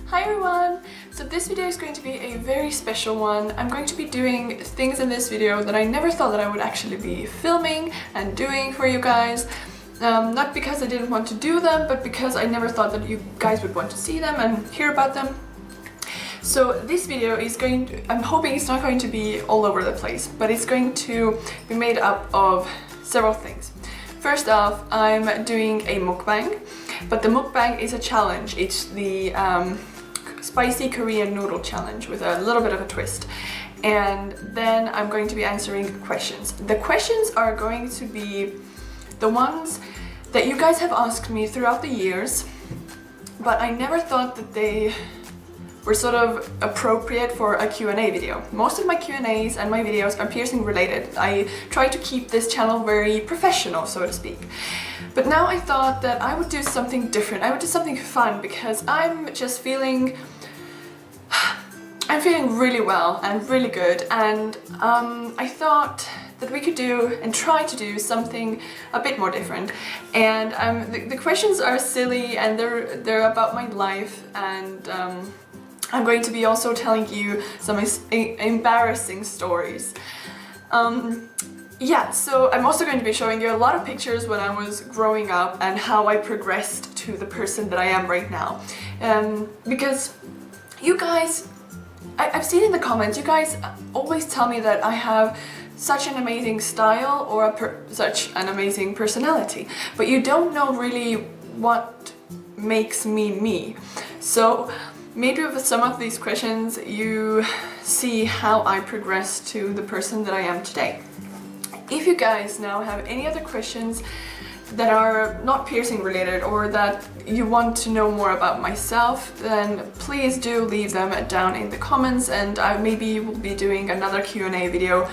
Hi everyone! So this video is going to be a very special one. I'm going to be doing things in this video that I never thought that I would actually be filming and doing for you guys. Not because I didn't want to do them, but because I never thought that you guys would want to see them and hear about them. So this video is I'm hoping it's not going to be all over the place, but it's going to be made up of several things. First off, I'm doing a mukbang, but the mukbang is a challenge. It's the spicy Korean noodle challenge with a little bit of a twist. And then I'm going to be answering questions. The questions are going to be the ones that you guys have asked me throughout the years, but I never thought that they were sort of appropriate for a Q&A video. Most of my Q&As and my videos are piercing related. I try to keep this channel very professional, so to speak. But now I thought that I would do something different. I would do something fun because I'm just feeling really well and really good, and I thought that we could do and try to do something a bit more different. And the questions are silly and they're about my life, and I'm going to be also telling you some embarrassing stories. Yeah, so I'm also going to be showing you a lot of pictures when I was growing up and how I progressed to the person that I am right now. Because you guys, I've seen in the comments, you guys always tell me that I have such an amazing style or such an amazing personality, but you don't know really what makes me me. So maybe with some of these questions you see how I progressed to the person that I am today. If you guys now have any other questions that are not piercing related or that you want to know more about myself, then please do leave them down in the comments, and I maybe will be doing another Q&A video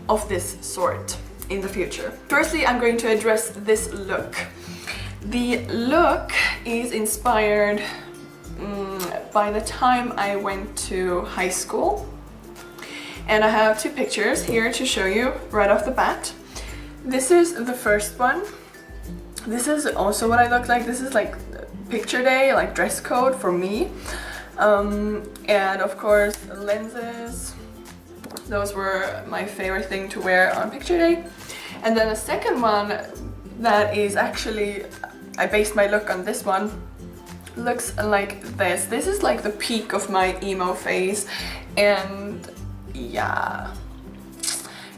of this sort in the future. Firstly, I'm going to address this look. The look is inspired by the time I went to high school, and I have two pictures here to show you right off the bat. This is the first one. This is also what I look like. This is like picture day, like dress code for me. And of course lenses. Those were my favorite thing to wear on picture day. And then the second one that is actually, I based my look on this one, looks like this. This is like the peak of my emo phase, and yeah,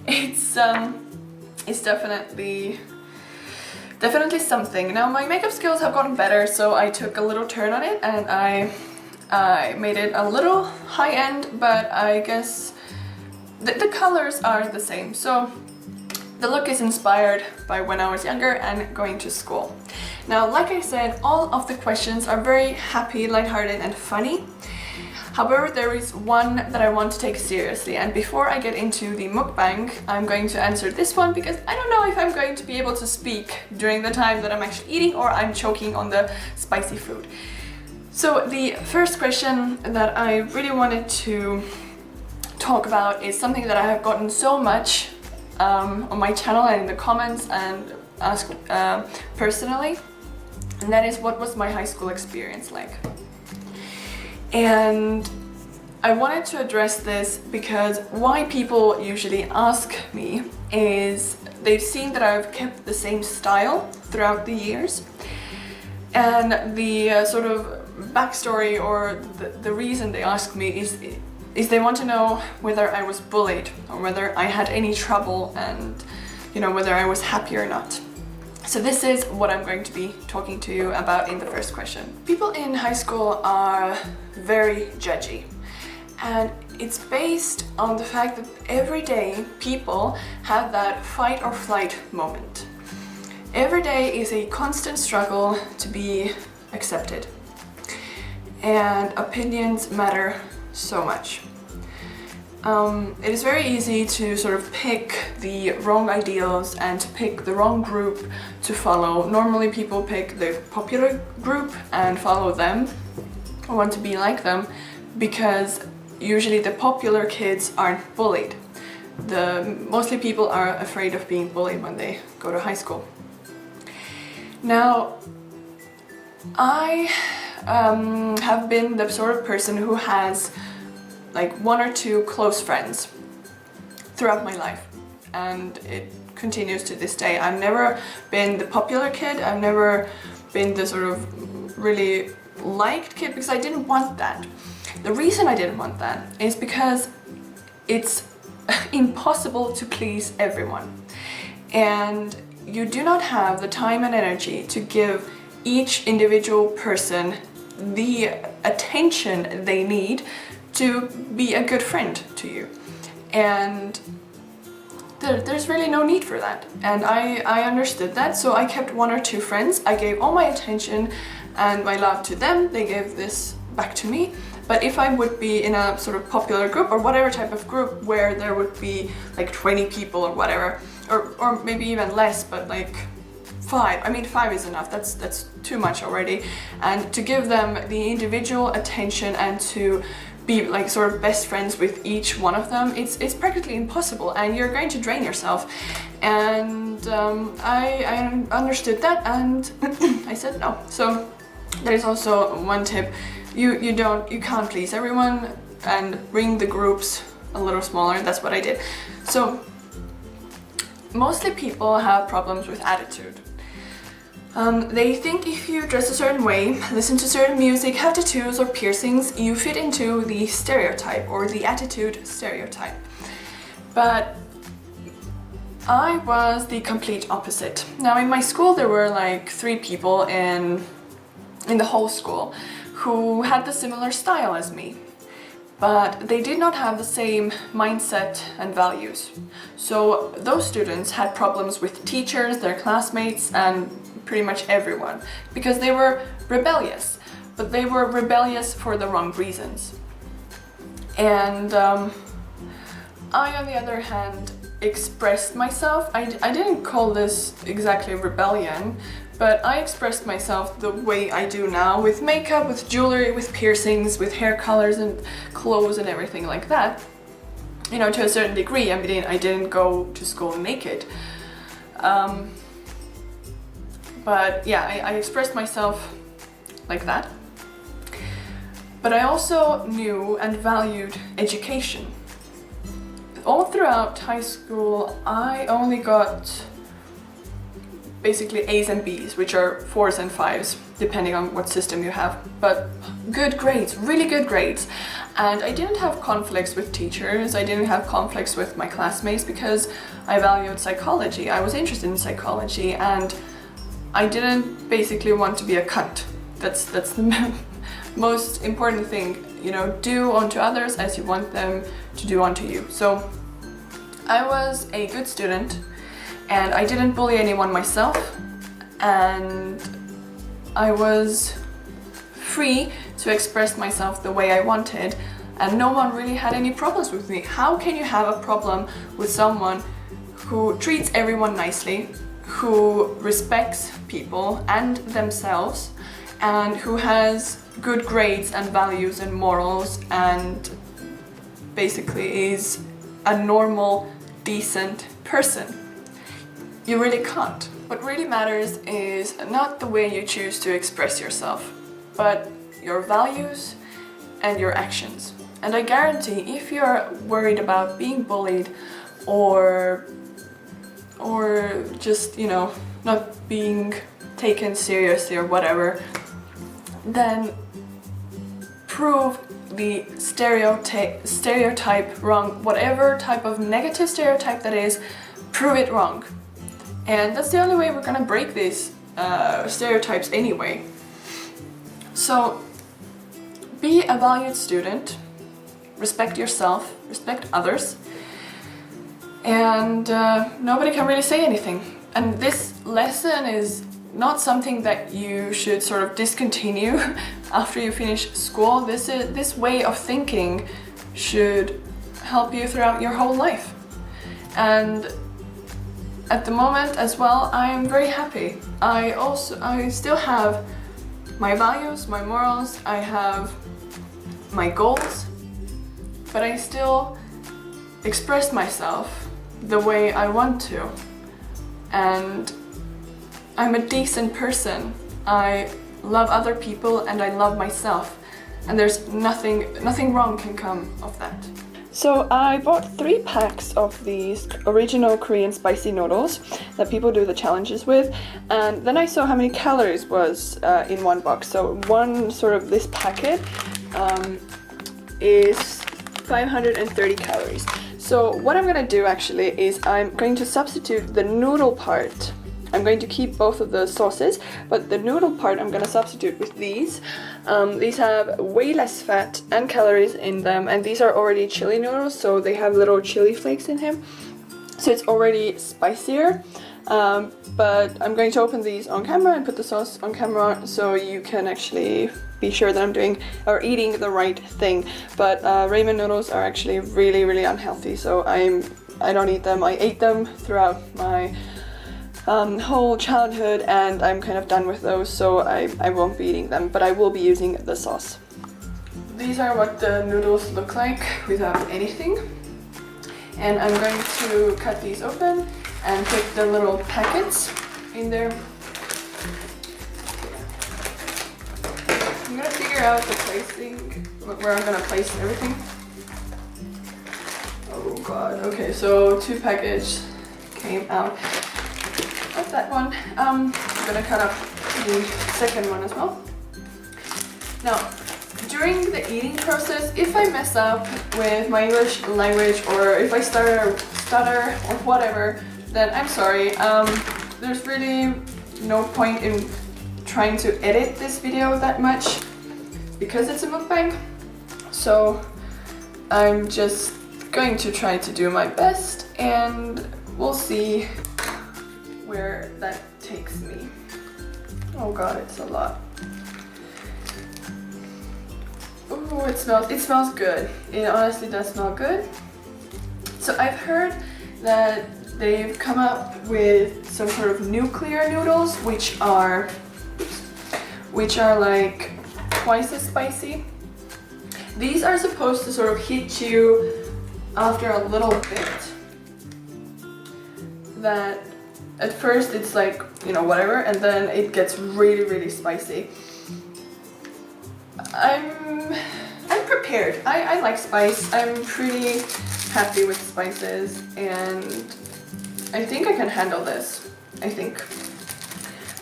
it's definitely something. Now my makeup skills have gotten better, so I took a little turn on it and I made it a little high-end, but I guess the colors are the same. So the look is inspired by when I was younger and going to school. Now, like I said, all of the questions are very happy, lighthearted and funny. However, there is one that I want to take seriously, and before I get into the mukbang, I'm going to answer this one because I don't know if I'm going to be able to speak during the time that I'm actually eating or I'm choking on the spicy food. So the first question that I really wanted to talk about is something that I have gotten so much on my channel and in the comments and asked personally, and that is, what was my high school experience like? And I wanted to address this because why people usually ask me is they've seen that I've kept the same style throughout the years, and the sort of backstory or the reason they ask me is they want to know whether I was bullied or whether I had any trouble, and you know, whether I was happy or not. So this is what I'm going to be talking to you about in the first question. People in high school are very judgy, and it's based on the fact that every day people have that fight or flight moment. Every day is a constant struggle to be accepted, and opinions matter so much. It is very easy to sort of pick the wrong ideals and to pick the wrong group to follow. Normally people pick the popular group and follow them, or want to be like them, because usually the popular kids aren't bullied. Mostly people are afraid of being bullied when they go to high school. Now, I have been the sort of person who has like 1 or 2 close friends throughout my life, and it continues to this day. I've never been the popular kid, I've never been the sort of really liked kid, because I didn't want that. The reason I didn't want that is because it's impossible to please everyone, and you do not have the time and energy to give each individual person the attention they need to be a good friend to you. And there's really no need for that. And I understood that, so I kept 1 or 2 friends. I gave all my attention and my love to them. They gave this back to me. But if I would be in a sort of popular group or whatever type of group where there would be like 20 people or whatever, or maybe even less, but like 5. I mean, 5 is enough. That's too much already. And to give them the individual attention and to be like sort of best friends with each one of them, it's practically impossible, and you're going to drain yourself. And I understood that, and I said no. So there is also one tip: you can't please everyone, and bring the groups a little smaller. That's what I did. So mostly people have problems with attitude. They think if you dress a certain way, listen to certain music, have tattoos or piercings, you fit into the stereotype or the attitude stereotype. But I was the complete opposite. Now in my school there were like 3 people in the whole school who had the similar style as me, but they did not have the same mindset and values. So those students had problems with teachers, their classmates, and pretty much everyone, because they were rebellious, but they were rebellious for the wrong reasons. And I, on the other hand, expressed myself. I didn't call this exactly rebellion, but I expressed myself the way I do now, with makeup, with jewelry, with piercings, with hair colors and clothes and everything like that. You know, to a certain degree. I didn't go to school naked. But yeah, I expressed myself like that. But I also knew and valued education. All throughout high school, I only got basically A's and B's, which are 4s and 5s, depending on what system you have. But good grades, really good grades. And I didn't have conflicts with teachers, I didn't have conflicts with my classmates, because I valued psychology. I was interested in psychology, and I didn't basically want to be a cunt. That's the most important thing, you know, do unto others as you want them to do unto you. So I was a good student, and I didn't bully anyone myself, and I was free to express myself the way I wanted, and no one really had any problems with me. How can you have a problem with someone who treats everyone nicely, who respects people and themselves, and who has good grades and values and morals, and basically is a normal, decent person? You really can't. What really matters is not the way you choose to express yourself, but your values and your actions. And I guarantee, if you're worried about being bullied or just, you know, not being taken seriously or whatever, then prove the stereotype wrong. Whatever type of negative stereotype that is, prove it wrong. And that's the only way we're gonna break these stereotypes anyway. So be a valued student, respect yourself, respect others, and nobody can really say anything. And this lesson is not something that you should sort of discontinue after you finish school. This way of thinking should help you throughout your whole life. And at the moment as well, I am very happy. I still have my values, my morals, I have my goals, but I still express myself the way I want to. And I'm a decent person. I love other people and I love myself. And there's nothing wrong can come of that. So I bought 3 packs of these original Korean spicy noodles that people do the challenges with, and then I saw how many calories was in one box. So one sort of this packet is 530 calories. So what I'm gonna do actually is I'm going to substitute the noodle part. I'm going to keep both of the sauces, but the noodle part I'm gonna substitute with these. These have way less fat and calories in them, and these are already chili noodles, so they have little chili flakes in them. So it's already spicier, but I'm going to open these on camera and put the sauce on camera so you can actually be sure that I'm doing or eating the right thing. But ramen noodles are actually really, really unhealthy, so I don't eat them. I ate them throughout my whole childhood and I'm kind of done with those, so I won't be eating them, but I will be using the sauce. These are what the noodles look like without anything, and I'm going to cut these open and put the little packets in there. I'm gonna figure out the placing, where I'm gonna place everything. Oh god, okay, so 2 packages came out. That one. I'm gonna cut up the second one as well. Now, during the eating process, if I mess up with my English language or if I stutter or whatever, then I'm sorry. There's really no point in trying to edit this video that much because it's a mukbang. So I'm just going to try to do my best and we'll see where that takes me. Oh god, it's a lot. Ooh, it smells good. It honestly does smell good. So I've heard that they've come up with some sort of nuclear noodles, which are like twice as spicy. These are supposed to sort of hit you after a little bit. That at first it's like, you know, whatever, and then it gets really, really spicy. I'm prepared. I like spice. I'm pretty happy with spices, and I think I can handle this. I think.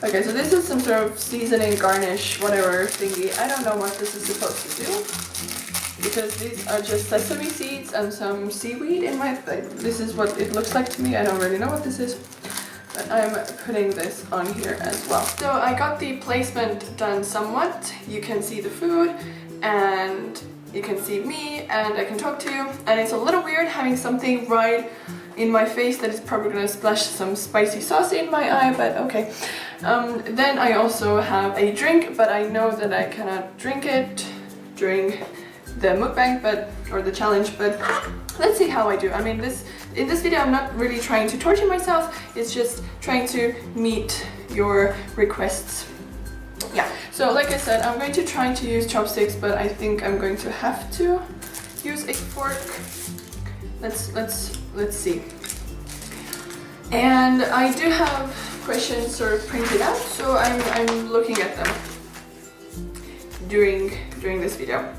Okay, so this is some sort of seasoning, garnish, whatever thingy. I don't know what this is supposed to do, because these are just sesame seeds and some seaweed in my thing. This is what it looks like to me. I don't really know what this is. But I'm putting this on here as well. So I got the placement done somewhat. You can see the food and you can see me and I can talk to you. And it's a little weird having something right in my face that is probably gonna splash some spicy sauce in my eye, but okay. Then I also have a drink, but I know that I cannot drink it during the mukbang, or the challenge, but let's see how I do. I mean, in this video I'm not really trying to torture myself, it's just trying to meet your requests. Yeah, so like I said, I'm going to try to use chopsticks, but I think I'm going to have to use a fork. Let's see. And I do have questions sort of printed out, so I'm looking at them during this video.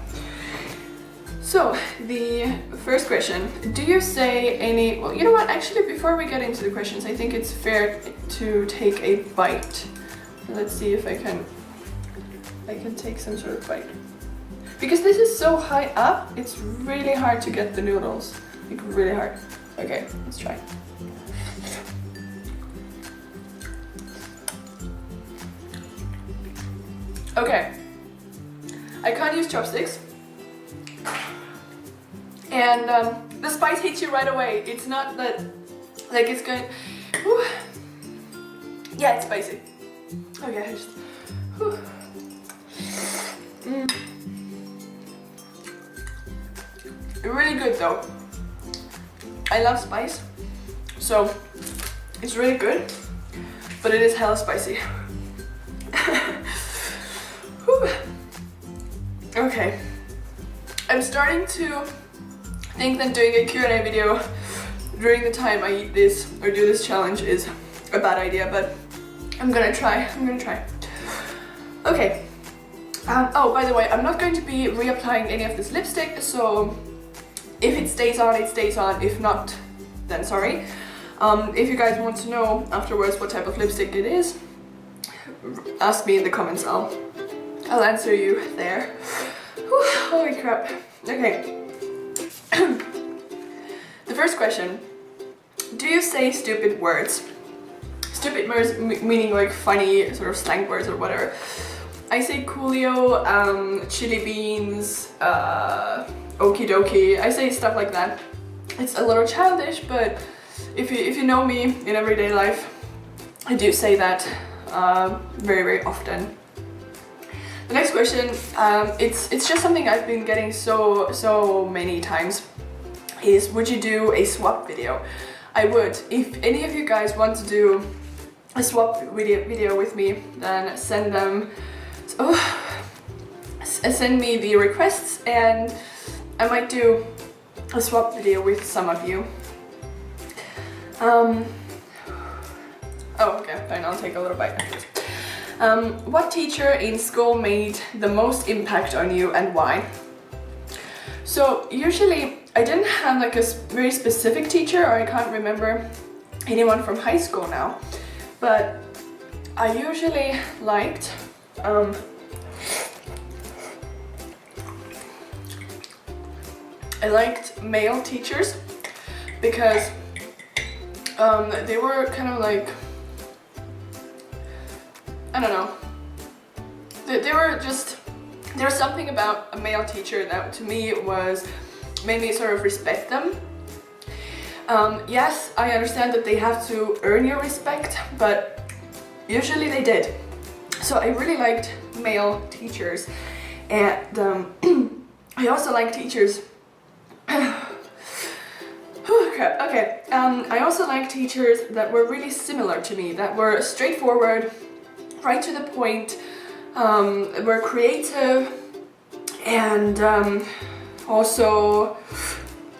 So, the first question, do you say any, well, you know what, actually before we get into the questions, I think it's fair to take a bite. Let's see if I can take some sort of bite. Because this is so high up, it's really hard to get the noodles, like really hard. Okay, let's try. Okay, I can't use chopsticks. And the spice hits you right away. It's not that, like it's going, whew. Yeah, it's spicy. Okay, I just, whew. Really good though. I love spice, so it's really good, but it is hella spicy. Whew. Okay, I'm starting to think that doing a Q&A video during the time I eat this or do this challenge is a bad idea, but I'm gonna try. Okay. Oh, by the way, I'm not going to be reapplying any of this lipstick, so if it stays on, it stays on. If not, then sorry. If you guys want to know afterwards what type of lipstick it is, ask me in the comments. I'll answer you there. Whew, holy crap. Okay. The first question. Do you say stupid words? Stupid words meaning like funny sort of slang words or whatever. I say coolio, chili beans, okie dokie. I say stuff like that. It's a little childish, but if you know me in everyday life, I do say that very, very often. The next question, it's just something I've been getting so many times, is would you do a swap video? I would. If any of you guys want to do a swap video with me, then send me the requests and I might do a swap video with some of you. Oh, okay, fine, I'll take a little bite. What teacher in school made the most impact on you and why? So usually I didn't have like a very specific teacher, or I can't remember anyone from high school now, but I usually liked male teachers because they were kind of like, I don't know, there's something about a male teacher that to me made me sort of respect them. Yes, I understand that they have to earn your respect, but usually they did. So I really liked male teachers, and I also like teachers. Crap. Okay. I also like teachers that were really similar to me, that were straightforward, right to the point, were creative, and also,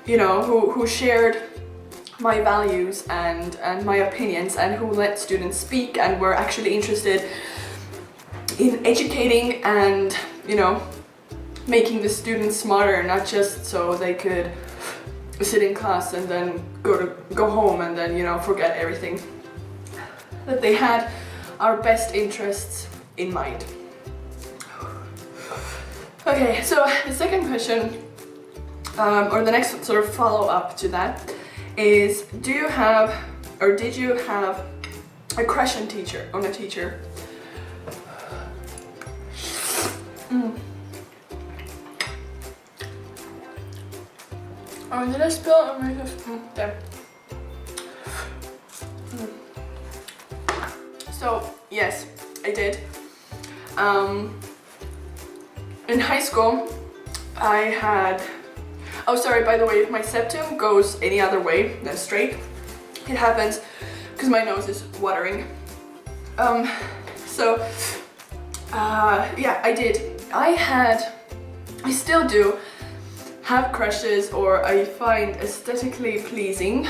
you know, who shared my values and my opinions, and who let students speak and were actually interested in educating and, you know, making the students smarter, not just so they could sit in class and then go home and then, you know, forget everything. That they had our best interests in mind. Okay, so the second question, or the next sort of follow-up to that, is do you have, or did you have a crush on a teacher? Oh, did I spill on my there? So, yes, I did. In high school, I had... Oh, sorry, by the way, if my septum goes any other way than straight, it happens because my nose is watering. Yeah, I did. I still do have crushes, or I find aesthetically pleasing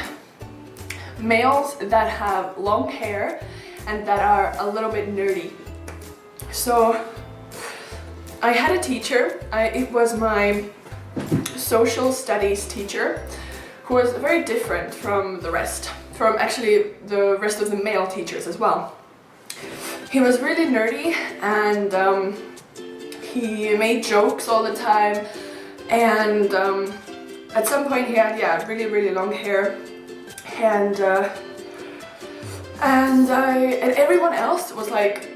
males that have long hair and that are a little bit nerdy. So I had a teacher, it was my social studies teacher, who was very different from the rest, from actually the rest of the male teachers as well. He was really nerdy, and he made jokes all the time, and at some point he had, yeah, really, really long hair, and everyone else was like,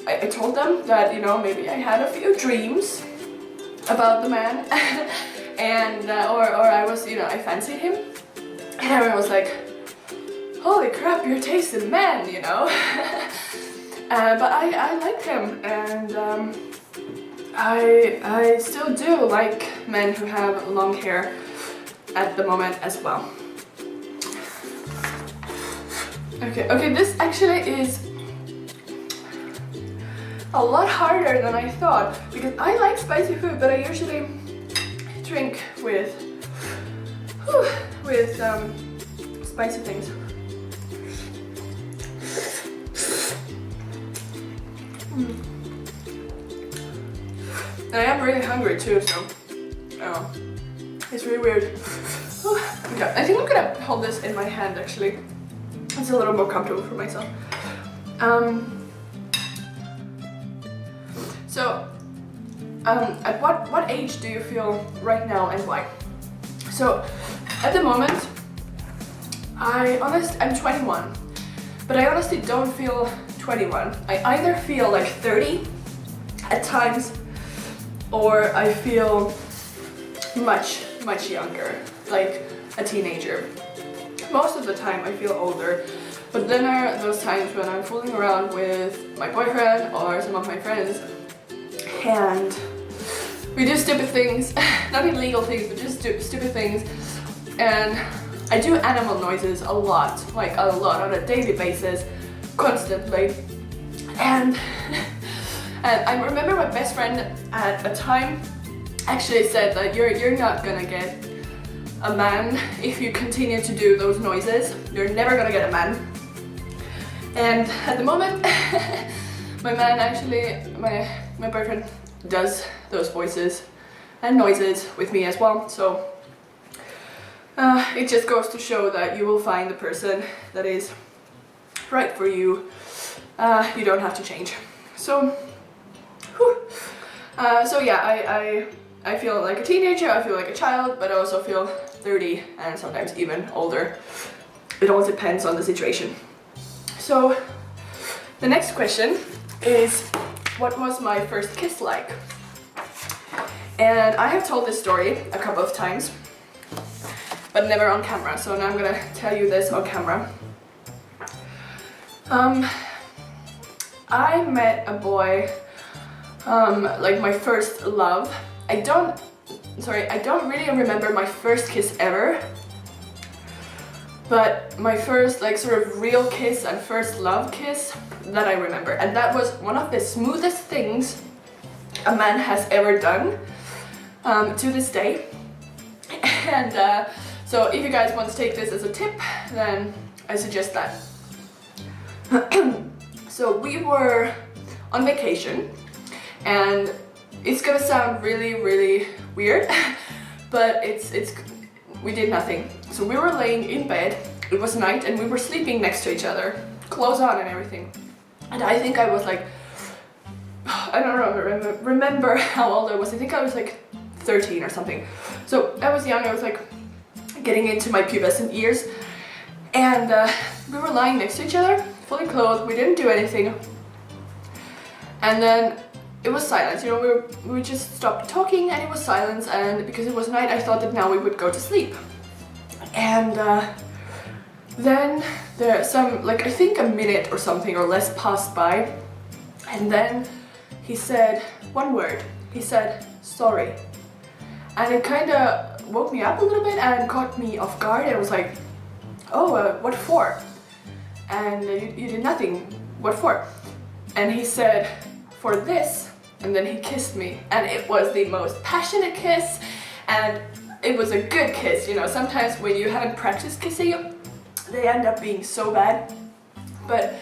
I told them that, you know, maybe I had a few dreams about the man, and or I was, you know, I fancied him, and everyone was like, holy crap, your taste in men, you know. But I liked him, and I still do like men who have long hair at the moment as well. Okay, this actually is a lot harder than I thought, because I like spicy food, but I usually drink with spicy things. And I am really hungry too, so it's really weird. Okay, I think I'm gonna hold this in my hand actually. It's a little more comfortable for myself. So, at what age do you feel right now and why? So, at the moment, I'm 21, but I honestly don't feel 21. I either feel like 30 at times, or I feel much younger, like a teenager. Most of the time I feel older, but then there are those times when I'm fooling around with my boyfriend or some of my friends and we do stupid things, not illegal things, but just stupid things, and I do animal noises a lot, like a lot, on a daily basis, constantly. And I remember my best friend at a time actually said that you're not gonna get a man if you continue to do those noises. You're never gonna get a man. And at the moment, my man actually, my boyfriend does those voices and noises with me as well. So it just goes to show that you will find the person that is right for you. You don't have to change. So, so yeah, I feel like a teenager, I feel like a child, but I also feel 30 and sometimes even older. It all depends on the situation. So the next question is, what was my first kiss like? And I have told this story a couple of times, but never on camera, so now I'm gonna tell you this on camera. I met a boy, like my first love. I don't really remember my first kiss ever, but my first like sort of real kiss and first love kiss, that I remember, and that was one of the smoothest things a man has ever done to this day. And so if you guys want to take this as a tip, then I suggest that. So we were on vacation, and it's gonna sound really weird, but we did nothing. So we were laying in bed, it was night, and we were sleeping next to each other, clothes on and everything. And I think I was like, I don't remember how old I was. I think I was like 13 or something. So I was young, I was like getting into my pubescent years, and we were lying next to each other, fully clothed, we didn't do anything. And then it was silence, you know, we just stopped talking and it was silence, and because it was night I thought that now we would go to sleep. And then there some, like I think a minute or something or less passed by, and then he said one word. He said, sorry. And it kind of woke me up a little bit and caught me off guard, and I was like, oh, what for? And you did nothing, what for? And he said, for this. And then he kissed me, and it was the most passionate kiss, and it was a good kiss. You know, sometimes when you haven't practiced kissing, they end up being so bad. But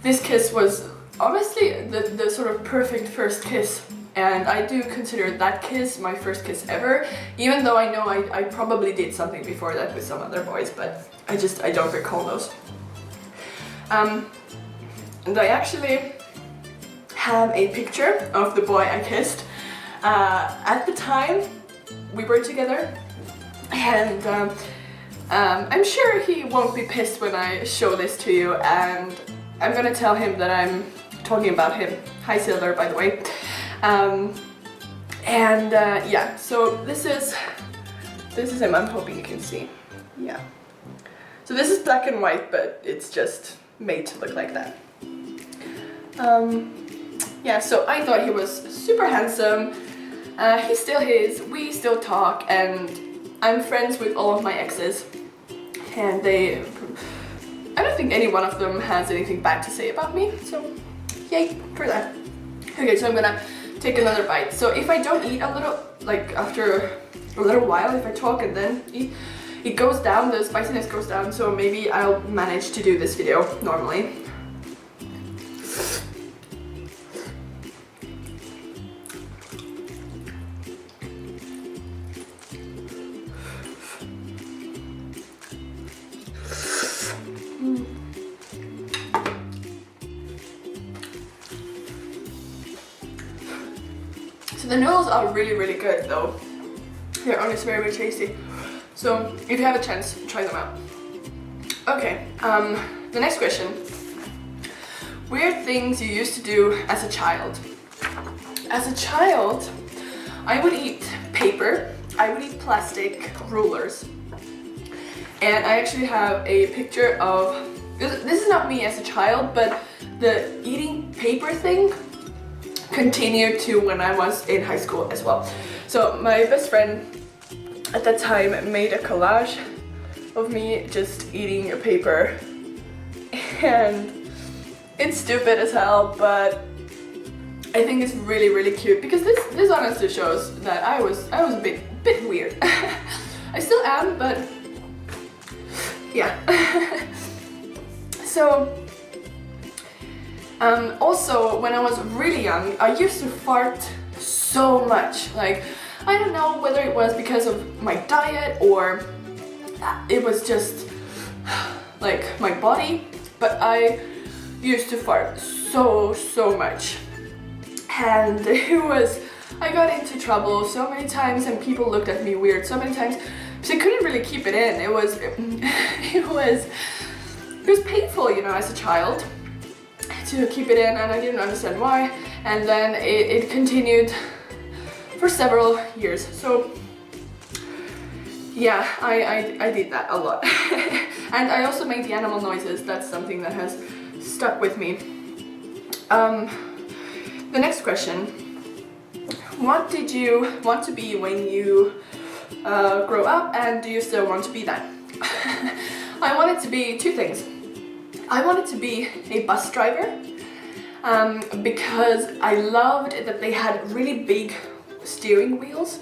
this kiss was honestly the sort of perfect first kiss, and I do consider that kiss my first kiss ever, even though I know I probably did something before that with some other boys, but I don't recall those. And I actually have a picture of the boy I kissed. At the time we were together, and I'm sure he won't be pissed when I show this to you, and I'm gonna tell him that I'm talking about him. Hi Silver, by the way. Yeah, so this is him. I'm hoping you can see. Yeah. So this is black and white, but it's just made to look like that. Yeah, so I thought he was super handsome. He still is. We still talk, and I'm friends with all of my exes, and I don't think any one of them has anything bad to say about me, so yay for that. Okay, so I'm gonna take another bite. So if I don't eat a little, like after a little while, if I talk and then eat, it goes down, the spiciness goes down, so maybe I'll manage to do this video normally. The noodles are really, really good though. They're honestly very, very tasty. So if you have a chance, try them out. Okay, the next question. Weird things you used to do as a child. As a child, I would eat paper, I would eat plastic rulers. And I actually have a picture of, this is not me as a child, but the eating paper thing continued to when I was in high school as well. So my best friend at that time made a collage of me just eating a paper, and it's stupid as hell, but I think it's really, really cute because this honestly shows that I was a bit weird. I still am, but yeah. So also when I was really young, I used to fart so much. Like, I don't know whether it was because of my diet or it was just like my body, but I used to fart so much. And I got into trouble so many times and people looked at me weird so many times because I couldn't really keep it in. It was painful, you know, as a child to keep it in, and I didn't understand why. And then it continued for several years. So yeah, I did that a lot. And I also made the animal noises. That's something that has stuck with me. The next question. What did you want to be when you grow up, and do you still want to be that? I wanted to be two things. I wanted to be a bus driver because I loved that they had really big steering wheels.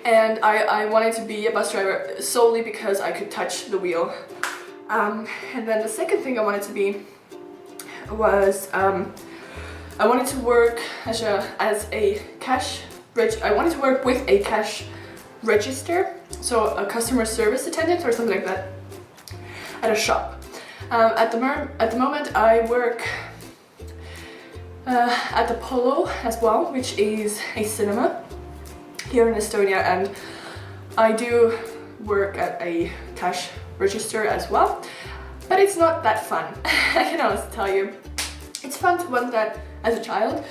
And I wanted to be a bus driver solely because I could touch the wheel. And then the second thing I wanted to be was I wanted to work as a cash I wanted to work with a cash register, so a customer service attendant or something like that at a shop. At the moment I work at the Polo as well, which is a cinema here in Estonia, and I do work at a cash register as well, but it's not that fun. I can honestly tell you. It's fun to want that as a child,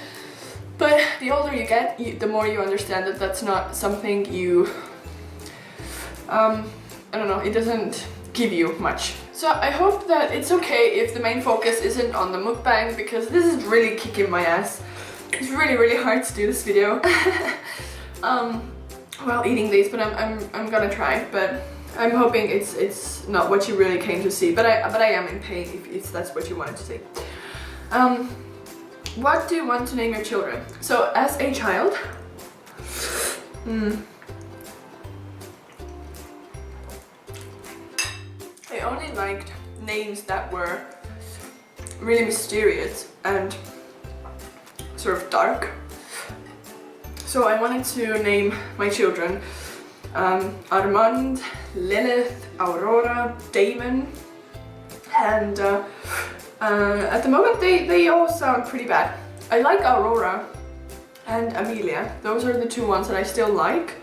but the older you get, the more you understand that that's not something you, I don't know, it doesn't give you much. So I hope that it's okay if the main focus isn't on the mukbang, because this is really kicking my ass. It's really, really hard to do this video while eating these, but I'm gonna try. But I'm hoping it's not what you really came to see. But I am in pain if that's what you wanted to see. What do you want to name your children? So as a child, I only liked names that were really mysterious and sort of dark. So I wanted to name my children Armand, Lilith, Aurora, Damon, and at the moment they all sound pretty bad. I like Aurora and Amelia. Those are the two ones that I still like.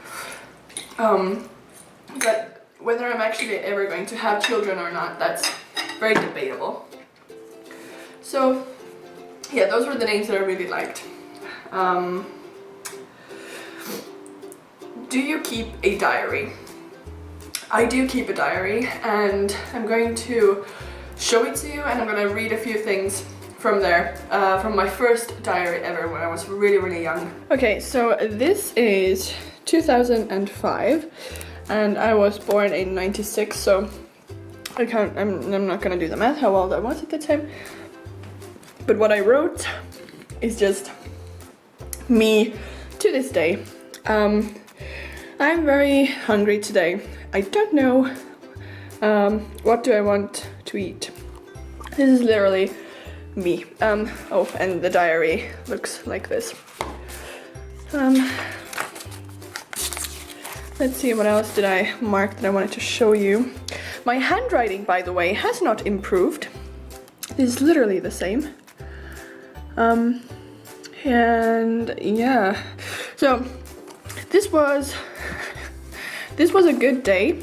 But whether I'm actually ever going to have children or not, that's very debatable. So yeah, those were the names that I really liked. Do you keep a diary? I do keep a diary, and I'm going to show it to you, and I'm going to read a few things from there, from my first diary ever when I was really, really young. Okay, so this is 2005, and I was born in 96, so I'm not gonna do the math how old I was at the time. But what I wrote is just me to this day. I'm very hungry today. I don't know what do I want to eat. This is literally me. Oh, and the diary looks like this. Let's see, what else did I mark that I wanted to show you. My handwriting, by the way, has not improved. It is literally the same. And yeah, so this was a good day.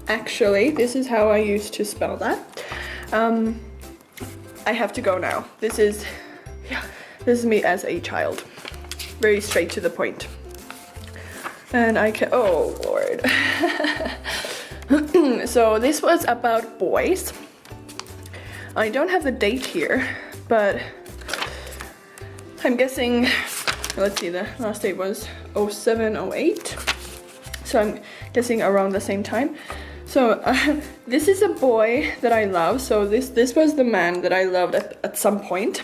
Actually, this is how I used to spell that. I have to go now. This is me as a child. Very straight to the point. And I can, oh Lord. So this was about boys. I don't have the date here, but I'm guessing, let's see, the last date was 07, 08. So I'm guessing around the same time. So this is a boy that I love. So this was the man that I loved at some point.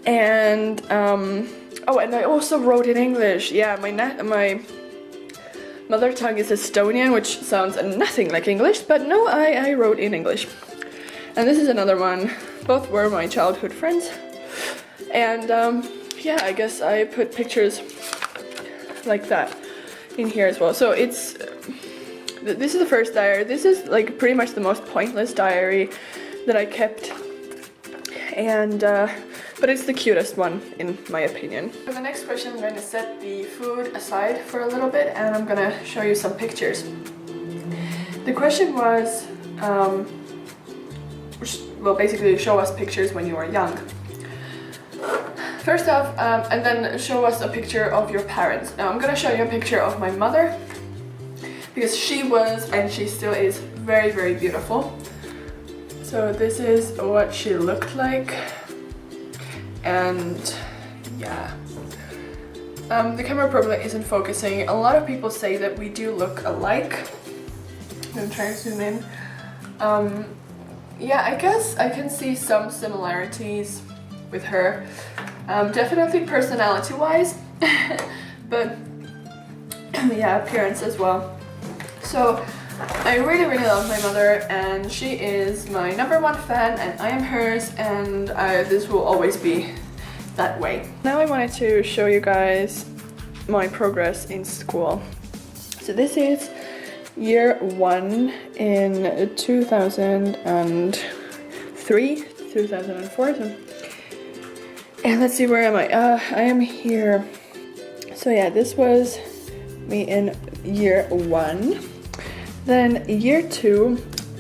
And oh, and I also wrote in English. Yeah, my mother tongue is Estonian, which sounds nothing like English, but no, I wrote in English. And this is another one. Both were my childhood friends. And yeah, I guess I put pictures like that in here as well. So it's, this is the first diary. This is like pretty much the most pointless diary that I kept. And, but it's the cutest one in my opinion. For the next question, I'm going to set the food aside for a little bit and I'm going to show you some pictures. The question was, well, basically show us pictures when you were young. First off, and then show us a picture of your parents. Now I'm gonna show you a picture of my mother because she was, and she still is, very, very beautiful. So this is what she looked like. And yeah. The camera probably isn't focusing. A lot of people say that we do look alike. I'm trying to zoom in. Yeah, I guess I can see some similarities with her. Definitely personality-wise, but yeah, appearance as well. So I really, really love my mother, and she is my #1 fan, and I am hers, and this will always be that way. Now I wanted to show you guys my progress in school. So this is year 1 in 2003, 2004. And let's see, where am I? I am here. So yeah, this was me in year 1. Then year 2,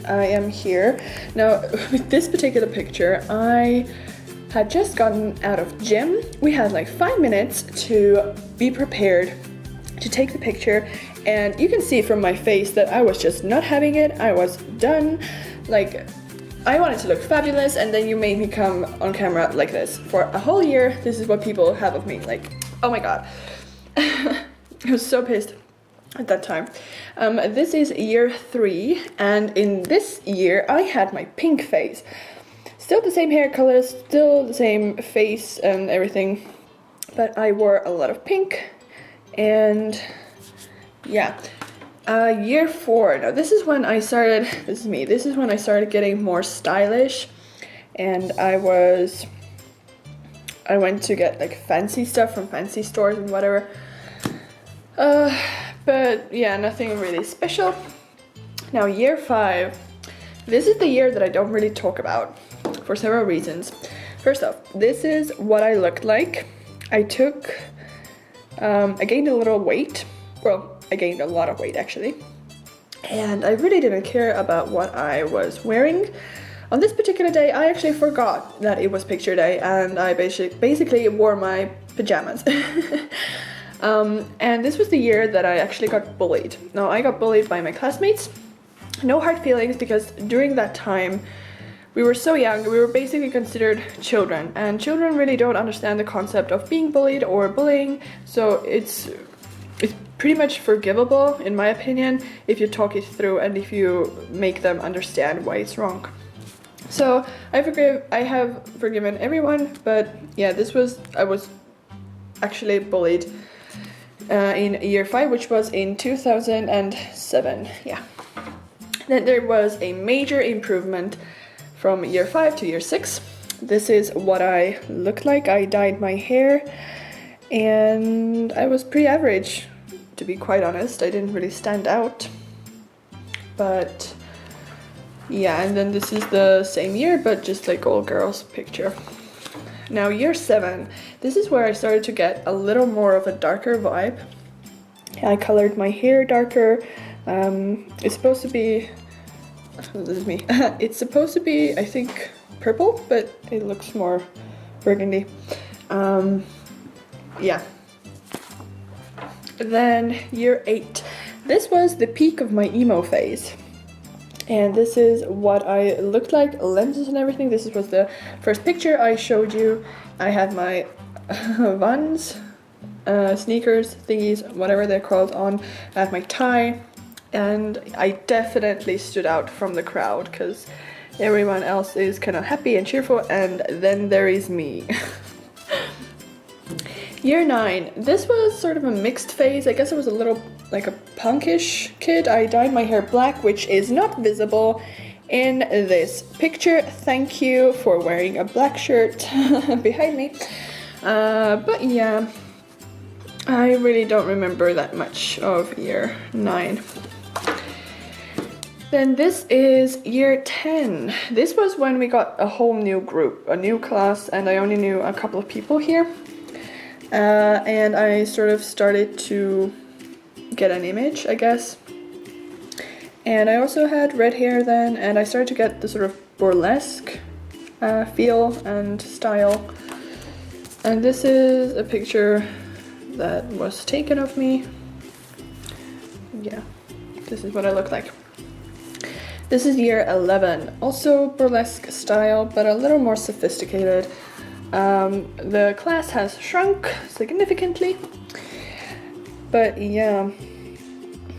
I am here. Now, with this particular picture, I had just gotten out of gym. We had like 5 minutes to be prepared to take the picture. And you can see from my face that I was just not having it. I was done. Like, I wanted to look fabulous, and then you made me come on camera like this. For a whole year, this is what people have of me. Like, oh my god. I was so pissed at that time. This is year 3, and in this year, I had my pink face. Still the same hair color, still the same face and everything, but I wore a lot of pink, and yeah. Year 4, now this is when I started, this is me, this is when I started getting more stylish, and I went to get like fancy stuff from fancy stores and whatever, but yeah, nothing really special. Now year 5, this is the year that I don't really talk about for several reasons. First off, this is what I looked like. I gained a little weight, well, I gained a lot of weight actually, and I really didn't care about what I was wearing. On this particular day, I actually forgot that it was picture day, and I basically wore my pajamas. And this was the year that I actually got bullied. Now, I got bullied by my classmates. No hard feelings, because during that time we were so young, we were basically considered children, and children really don't understand the concept of being bullied or bullying, so it's pretty much forgivable, in my opinion, if you talk it through and if you make them understand why it's wrong. So I have forgiven everyone, but yeah, I was actually bullied in year 5, which was in 2007, yeah. Then there was a major improvement from year 5 to year 6. This is what I looked like. I dyed my hair, and I was pretty average. To be quite honest, I didn't really stand out, but yeah, and then this is the same year, but just like all girls picture. Now year 7, this is where I started to get a little more of a darker vibe. I colored my hair darker. It's supposed to be, this is me, it's supposed to be, I think, purple, but it looks more burgundy. Yeah. Then year 8, this was the peak of my emo phase. And this is what I looked like, lenses and everything. This was the first picture I showed you. I had my Vans, sneakers, thingies, whatever they're called on. I have my tie, and I definitely stood out from the crowd because everyone else is kind of happy and cheerful, and then there is me. Year 9, this was sort of a mixed phase. I guess I was a little like a punkish kid. I dyed my hair black, which is not visible in this picture. Thank you for wearing a black shirt behind me. But yeah, I really don't remember that much of year 9. Then this is year 10. This was when we got a whole new group, a new class, and I only knew a couple of people here. And I sort of started to get an image, I guess. And I also had red hair then, and I started to get the sort of burlesque feel and style. And this is a picture that was taken of me. Yeah, this is what I look like. This is year 11, also burlesque style, but a little more sophisticated. The class has shrunk significantly, but yeah,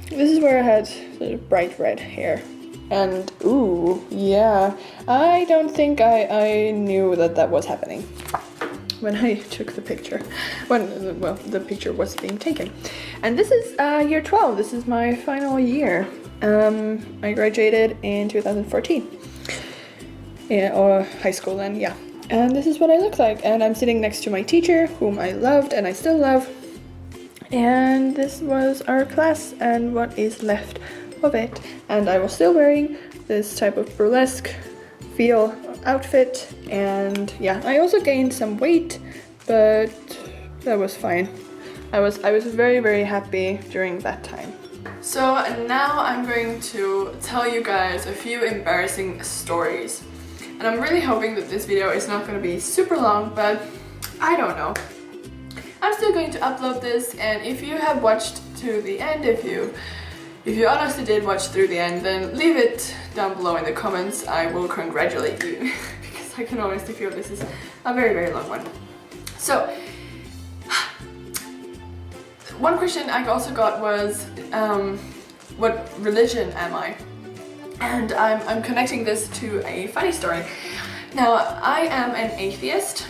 this is where I had sort of bright red hair. And ooh, yeah, I don't think I knew that was happening when I took the picture, when, well, the picture was being taken. And this is year 12, this is my final year. I graduated in 2014, yeah, or high school then, yeah. And this is what I look like, and I'm sitting next to my teacher, whom I loved and I still love. And this was our class and what is left of it. And I was still wearing this type of burlesque feel outfit, and yeah, I also gained some weight, but that was fine. I was very, very happy during that time. So now I'm going to tell you guys a few embarrassing stories. And I'm really hoping that this video is not going to be super long, but I don't know. I'm still going to upload this, and if you have watched to the end, if you honestly did watch through the end, then leave it down below in the comments. I will congratulate you because I can honestly feel this is a very, very long one. So, one question I also got was, what religion am I? And I'm connecting this to a funny story. Now, I am an atheist,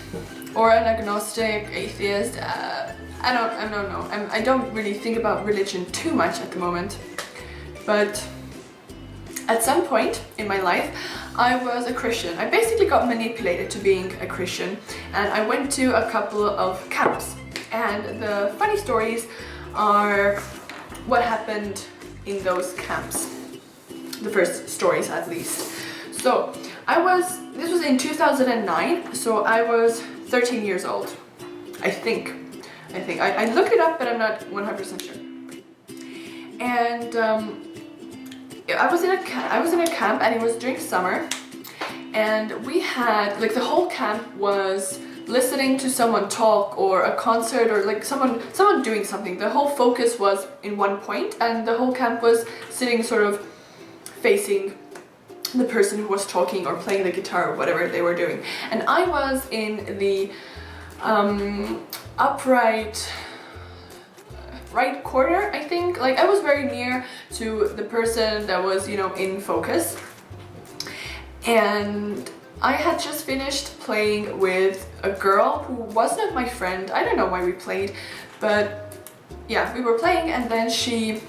or an agnostic atheist. I don't know. I don't really think about religion too much at the moment. But at some point in my life, I was a Christian. I basically got manipulated to being a Christian, and I went to a couple of camps. And the funny stories are what happened in those camps. The first stories, at least. So this was in 2009, so I was 13 years old. I think. I looked it up, but I'm not 100% sure. And I was in a camp, and it was during summer, and we had, like, the whole camp was listening to someone talk, or a concert, or like someone doing something. The whole focus was in one point, and the whole camp was sitting sort of facing the person who was talking or playing the guitar or whatever they were doing. And I was in the upright right corner, I think. Like, I was very near to the person that was, you know, in focus. And I had just finished playing with a girl who was not my friend. I don't know why we played, but yeah, we were playing, and then she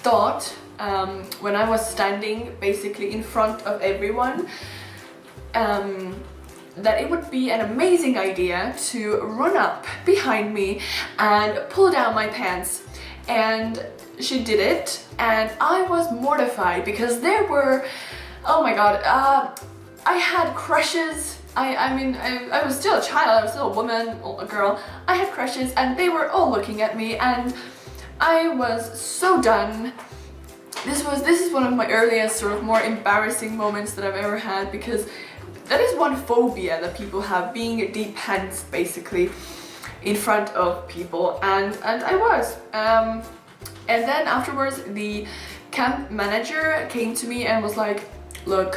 thought, when I was standing basically in front of everyone, that it would be an amazing idea to run up behind me and pull down my pants. And she did it, and I was mortified because there were, oh my god, I had crushes I was still a child, I was still a woman, a girl. I had crushes and they were all looking at me and I was so done. This is one of my earliest sort of more embarrassing moments that I've ever had, because that is one phobia that people have, being deep pants basically in front of people, and I was. And then afterwards the camp manager came to me and was like, look,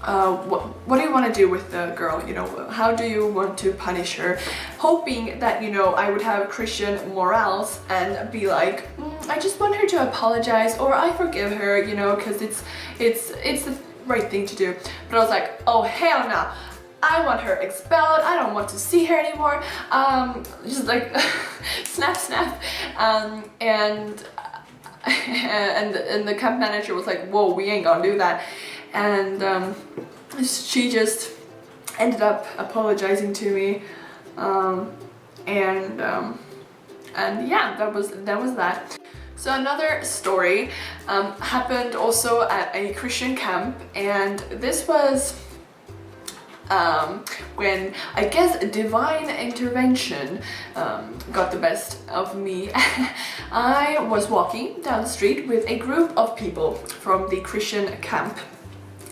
what do you want to do with the girl, you know, how do you want to punish her? Hoping that, you know, I would have Christian morals and be like, I just want her to apologize, or I forgive her, you know, because it's the right thing to do. But I was like, oh hell no, I want her expelled, I don't want to see her anymore, just like snap snap. And the camp manager was like, whoa, we ain't gonna do that. And she just ended up apologizing to me, and yeah, that was that. So another story happened also at a Christian camp, and this was when I guess divine intervention got the best of me. I was walking down the street with a group of people from the Christian camp,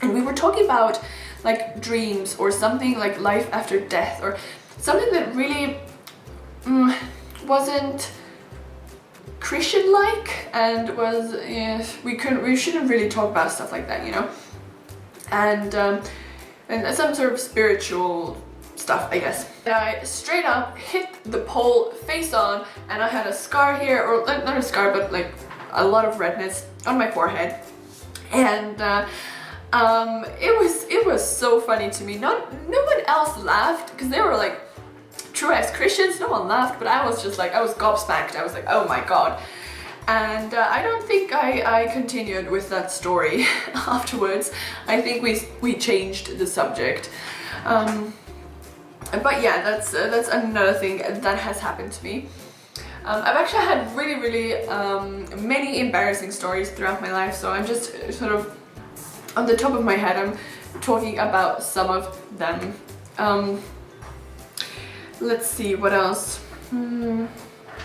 and we were talking about like dreams or something like life after death, or something that really wasn't Christian-like, and was, we shouldn't really talk about stuff like that, you know, and some sort of spiritual stuff, I guess. And I straight up hit the pole face on, and I had a scar here, or not a scar, but like a lot of redness on my forehead, and it was so funny to me. No one else laughed, because they were like true as Christians, no one laughed, but I was just like, I was gobsmacked. I was like, oh my god. And I don't think I continued with that story afterwards. I think we changed the subject. But yeah, that's another thing that has happened to me. I've actually had really many embarrassing stories throughout my life, so I'm just sort of on the top of my head, I'm talking about some of them. Let's see, what else?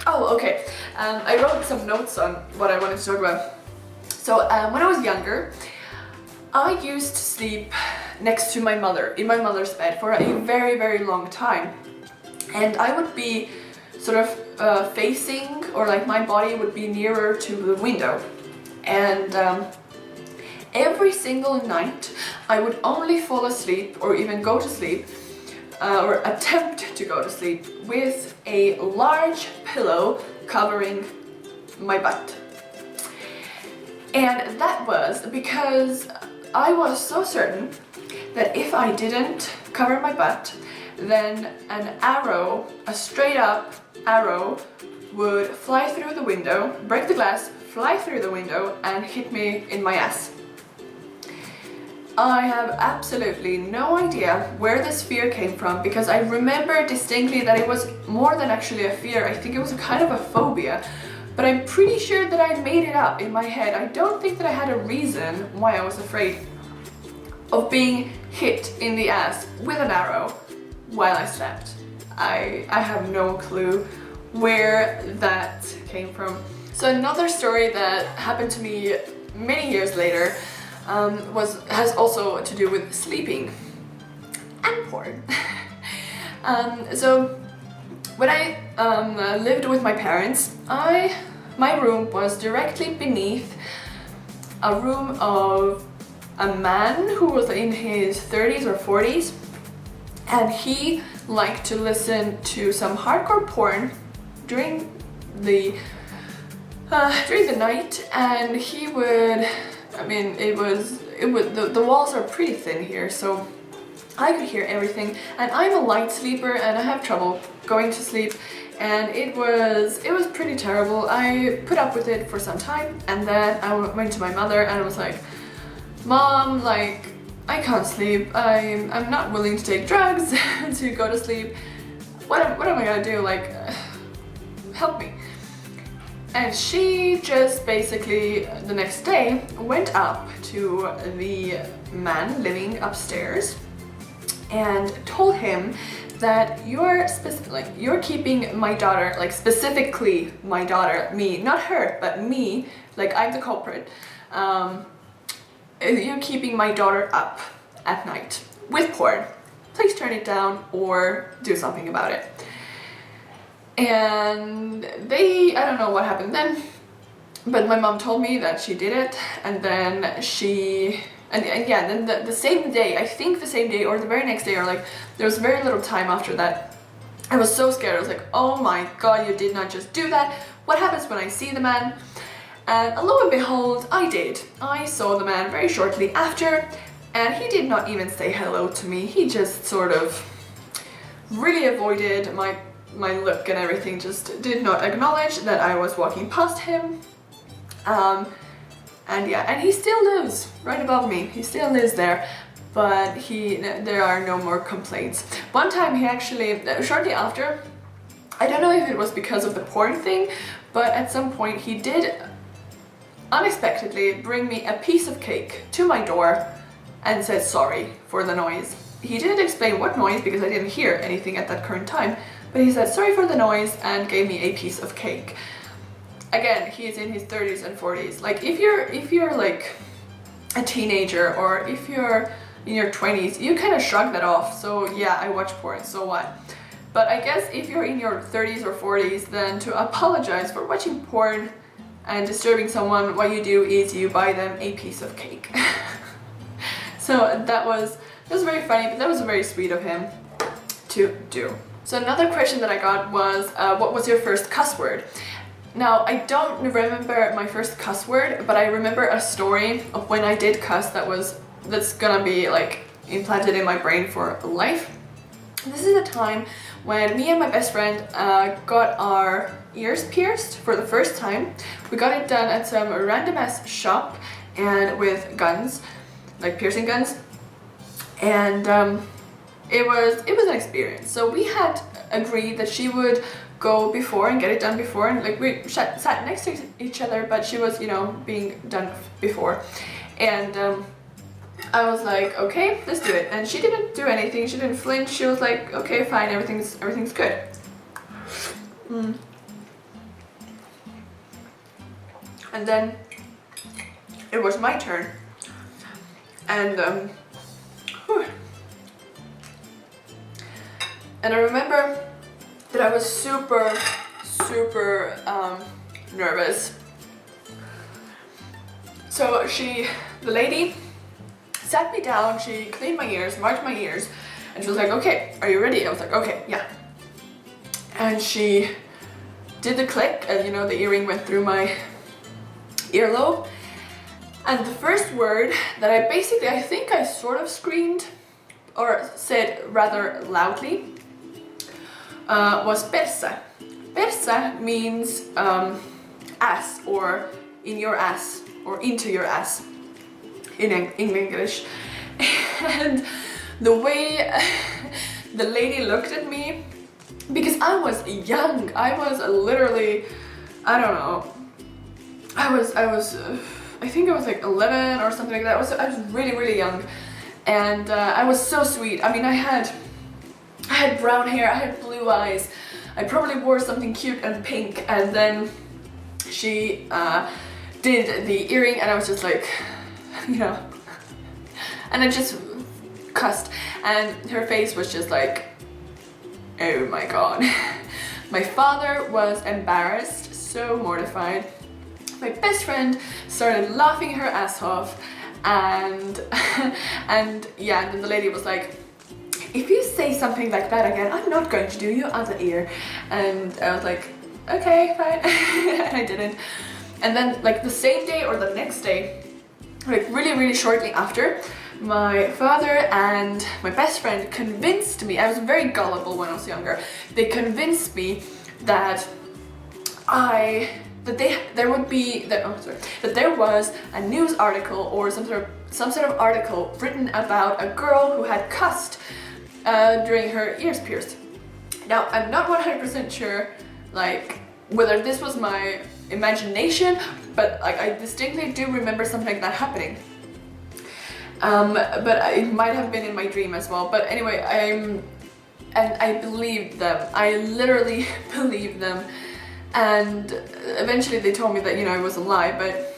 Oh, okay. I wrote some notes on what I wanted to talk about. So when I was younger, I used to sleep next to my mother, in my mother's bed, for a very long time. And I would be sort of facing, or like my body would be nearer to the window. And every single night I would only fall asleep, or even go to sleep, or attempt to go to sleep, with a large pillow covering my butt. And that was because I was so certain that if I didn't cover my butt, then an arrow, a straight up arrow, would fly through the window, break the glass, fly through the window, and hit me in my ass. I have absolutely no idea where this fear came from, because I remember distinctly that it was more than actually a fear. I think it was a kind of a phobia, but I'm pretty sure that I made it up in my head. I don't think that I had a reason why I was afraid of being hit in the ass with an arrow while I slept. I have no clue where that came from. So another story that happened to me many years later has also to do with sleeping and porn. So when I lived with my parents, my room was directly beneath a room of a man who was in his 30s or 40s, and he liked to listen to some hardcore porn during the night, and he would, I mean, the walls are pretty thin here, so I could hear everything, and I'm a light sleeper and I have trouble going to sleep, and it was pretty terrible. I put up with it for some time, and then I went to my mother and I was like, Mom, like, I can't sleep, I'm not willing to take drugs to go to sleep. What am I gonna do? Like, help me. And she just basically the next day went up to the man living upstairs and told him that you're keeping my daughter, like specifically my daughter, me, not her, but me, like I'm the culprit. You're keeping my daughter up at night with porn. Please turn it down or do something about it. And I don't know what happened then, but my mom told me that she did it, and then then the same day, I think the same day or the very next day, or like there was very little time after that, I was so scared. I was like, oh my god, you did not just do that. What happens when I see the man? And lo and behold, I did. I saw the man very shortly after, and he did not even say hello to me. He just sort of really avoided my look and everything, just did not acknowledge that I was walking past him. And yeah, and he still lives right above me. He still lives there, but there are no more complaints. One time he actually, shortly after, I don't know if it was because of the porn thing, but at some point he did unexpectedly bring me a piece of cake to my door and said sorry for the noise. He didn't explain what noise because I didn't hear anything at that current time, but he said sorry for the noise and gave me a piece of cake. Again, he's in his 30s and 40s. Like if you're like a teenager, or if you're in your 20s, you kind of shrug that off. So yeah, I watch porn, so what? But I guess if you're in your 30s or 40s, then to apologize for watching porn and disturbing someone, what you do is you buy them a piece of cake. So that was very funny, but that was very sweet of him to do. So another question that I got was, what was your first cuss word? Now, I don't remember my first cuss word, but I remember a story of when I did cuss that's gonna be like implanted in my brain for life. This is a time when me and my best friend got our ears pierced for the first time. We got it done at some random ass shop and with guns, like piercing guns, and it was an experience. So we had agreed that she would go before and get it done before, and like we sat next to each other, but she was, you know, being done before, and I was like, okay, let's do it. And she didn't do anything, she didn't flinch, she was like, okay, fine, everything's good. And then it was my turn, and and I remember that I was super nervous. So the lady sat me down, she cleaned my ears, marked my ears, and she was like, okay, are you ready? I was like, okay, yeah. And she did the click, and you know, the earring went through my earlobe. And the first word that I think I sort of screamed or said rather loudly was persa. Persa means ass, or in your ass, or into your ass in English. And the way the lady looked at me, because I was young, I was literally, I don't know, I think I was like 11 or something like that. I was really young, and I was so sweet. I mean, I had brown hair, I had blue eyes, I probably wore something cute and pink, and then she did the earring, and I was just like, you know, and I just cussed, and her face was just like, oh my god. My father was embarrassed, so mortified. My best friend started laughing her ass off, and yeah, and then the lady was like, if you say something like that again, I'm not going to do your other ear. And I was like, okay, fine. And I didn't. And then like the same day or the next day, like really shortly after, my father and my best friend convinced me, I was very gullible when I was younger, they convinced me that there was a news article or some sort of article written about a girl who had cussed during her ears pierced. Now, I'm not 100% sure like whether this was my imagination, but like I distinctly do remember something like that happening. but it might have been in my dream as well. But anyway, I believed them. I literally believed them, and eventually they told me that, you know, it was a lie, but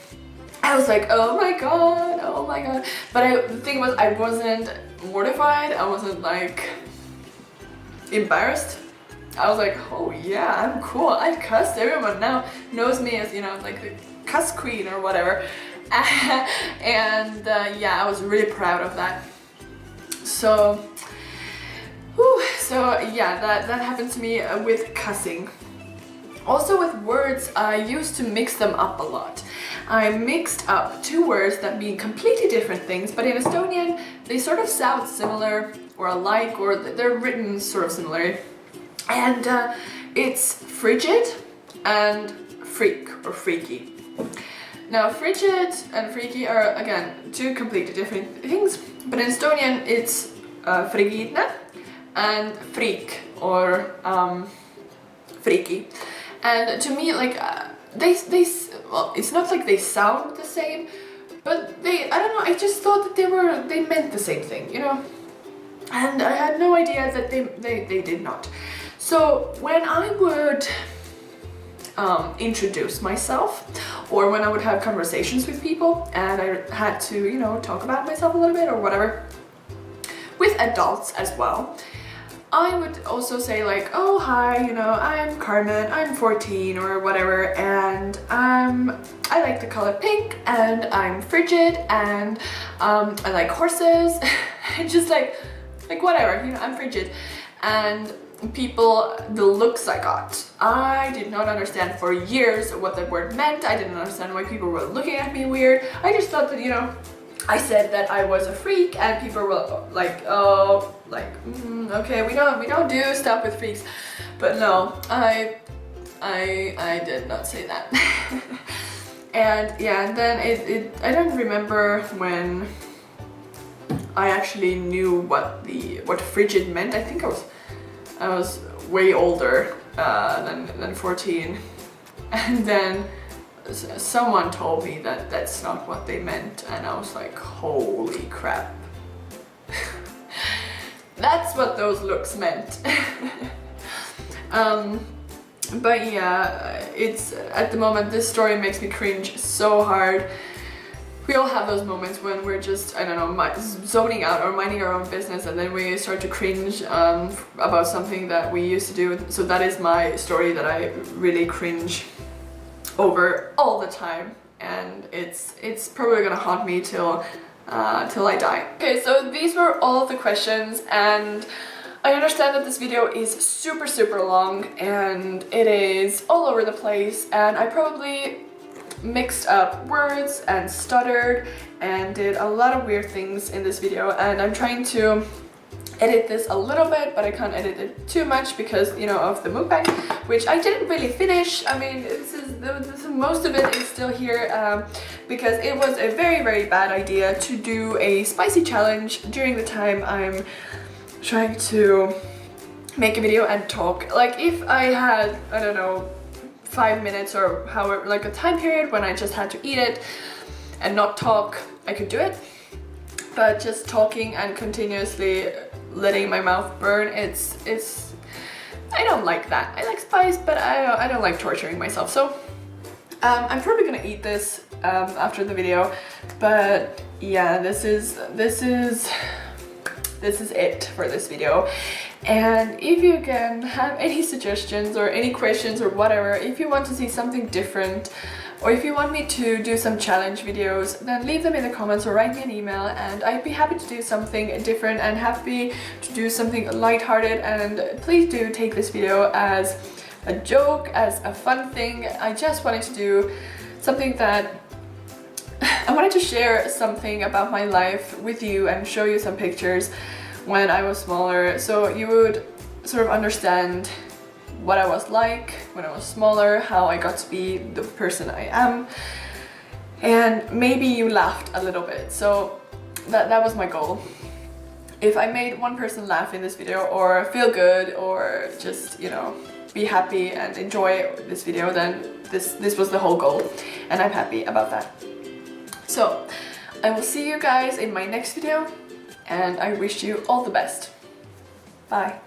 I was like, oh my god, oh my god. But the thing was, I wasn't mortified, I wasn't like embarrassed. I was like, oh yeah, I'm cool, I cussed. Everyone now knows me as, you know, like the cuss queen or whatever. And yeah, I was really proud of that. So yeah, that happened to me with cussing. Also with words, I used to mix them up a lot. I mixed up two words that mean completely different things, but in Estonian they sort of sound similar or alike, or they're written sort of similar. And it's frigid and freak or freaky. Now frigid and freaky are again two completely different things, but in Estonian it's frigidne and freak or freaky. And to me, like well, it's not like they sound the same, but I don't know, I just thought that they meant the same thing, you know? And I had no idea that they did not. So when I would introduce myself, or when I would have conversations with people and I had to, you know, talk about myself a little bit or whatever, with adults as well, I would also say like, oh hi, you know, I'm Carmen, I'm 14 or whatever, and I like the color pink, and I'm frigid, and I like horses, just like whatever, you know, I'm frigid. And people, the looks I got, I did not understand for years what that word meant. I didn't understand why people were looking at me weird. I just thought that, you know, I said that I was a freak, and people were like, oh, like, okay, we don't do stuff with freaks. But no, I did not say that. And yeah, and then I don't remember when I actually knew what frigid meant. I think I was way older than 14, and then someone told me that that's not what they meant, and I was like, holy crap. That's what those looks meant. But yeah, it's at the moment, this story makes me cringe so hard. We all have those moments when we're just, I don't know, zoning out or minding our own business, and then we start to cringe about something that we used to do. So that is my story that I really cringe over all the time, and it's probably gonna haunt me till I die. Okay, so these were all of the questions, and I understand that this video is super long and it is all over the place, and I probably mixed up words and stuttered and did a lot of weird things in this video, and I'm trying to edit this a little bit, but I can't edit it too much because, you know, of the mukbang, which I didn't really finish. I mean, most of it is still here because it was a very bad idea to do a spicy challenge during the time I'm trying to make a video and talk. Like, if I had, I don't know, 5 minutes or however, like a time period when I just had to eat it and not talk, I could do it. But just talking and continuously letting my mouth burn, it's I don't like that. I like spice, but I don't like torturing myself. So I'm probably gonna eat this after the video, but yeah, this is it for this video. And if you can have any suggestions or any questions or whatever, if you want to see something different, or if you want me to do some challenge videos, then leave them in the comments or write me an email, and I'd be happy to do something different and happy to do something lighthearted. And please do take this video as a joke, as a fun thing. I just wanted to do something that I wanted to share something about my life with you and show you some pictures when I was smaller, so you would sort of understand what I was like when I was smaller, how I got to be the person I am, and maybe you laughed a little bit. So that was my goal. If I made one person laugh in this video, or feel good, or just, you know, be happy and enjoy this video, then this was the whole goal, and I'm happy about that. So I will see you guys in my next video, and I wish you all the best. Bye.